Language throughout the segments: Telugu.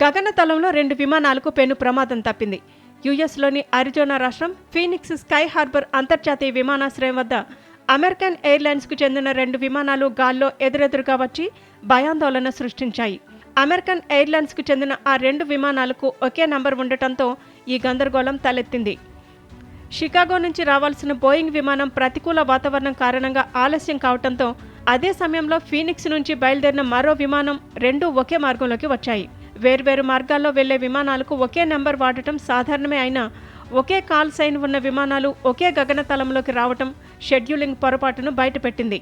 గగనతలంలో 2 విమానాలకు పెను ప్రమాదం తప్పింది. యుఎస్లోని అరిజోనా రాష్ట్రం ఫీనిక్స్ స్కై హార్బర్ అంతర్జాతీయ విమానాశ్రయం వద్ద అమెరికన్ ఎయిర్లైన్స్కు చెందిన 2 విమానాలు గాల్లో ఎదురెదురుగా వచ్చి భయాందోళన సృష్టించాయి. అమెరికన్ ఎయిర్లైన్స్కు చెందిన ఆ 2 విమానాలకు ఒకే నంబర్ ఉండటంతో ఈ గందరగోళం తలెత్తింది. షికాగో నుంచి రావాల్సిన బోయింగ్ విమానం ప్రతికూల వాతావరణం కారణంగా ఆలస్యం కావడంతో అదే సమయంలో ఫీనిక్స్ నుంచి బయలుదేరిన మరో విమానం 2 ఒకే మార్గంలోకి వచ్చాయి. వేర్వేరు మార్గాల్లో వెళ్లే విమానాలకు ఒకే నెంబర్ వాడటం సాధారణమే అయినా ఒకే కాల్ సైన్ ఉన్న విమానాలు ఒకే గగనతలంలోకి రావటం షెడ్యూలింగ్ పొరపాటును బయటపెట్టింది.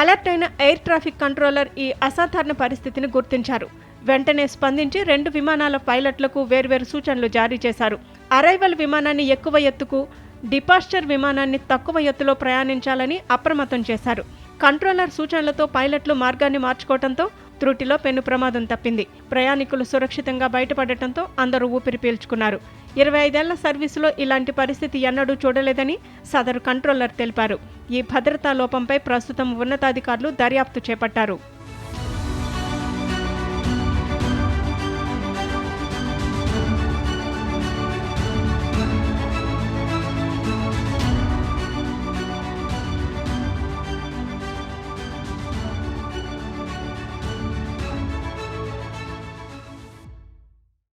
అలర్ట్ అయిన ఎయిర్ ట్రాఫిక్ కంట్రోలర్ ఈ అసాధారణ పరిస్థితిని గుర్తించారు. వెంటనే స్పందించి 2 విమానాల పైలట్లకు వేర్వేరు సూచనలు జారీ చేశారు. అరైవల్ విమానాన్ని ఎక్కువ ఎత్తుకు, డిపార్చర్ విమానాన్ని తక్కువ ఎత్తులో ప్రయాణించాలని అప్రమత్తం చేశారు. కంట్రోలర్ సూచనలతో పైలట్లు మార్గాన్ని మార్చుకోవడంతో త్రుటిలో పెను ప్రమాదం తప్పింది. ప్రయాణికులు సురక్షితంగా బయటపడటంతో అందరూ ఊపిరి పీల్చుకున్నారు. 25 ఏళ్ల సర్వీసులో ఇలాంటి పరిస్థితి ఎన్నడూ చూడలేదని సదరు కంట్రోలర్ తెలిపారు. ఈ భద్రతా లోపంపై ప్రస్తుతం ఉన్నతాధికారులు దర్యాప్తు చేపట్టారు.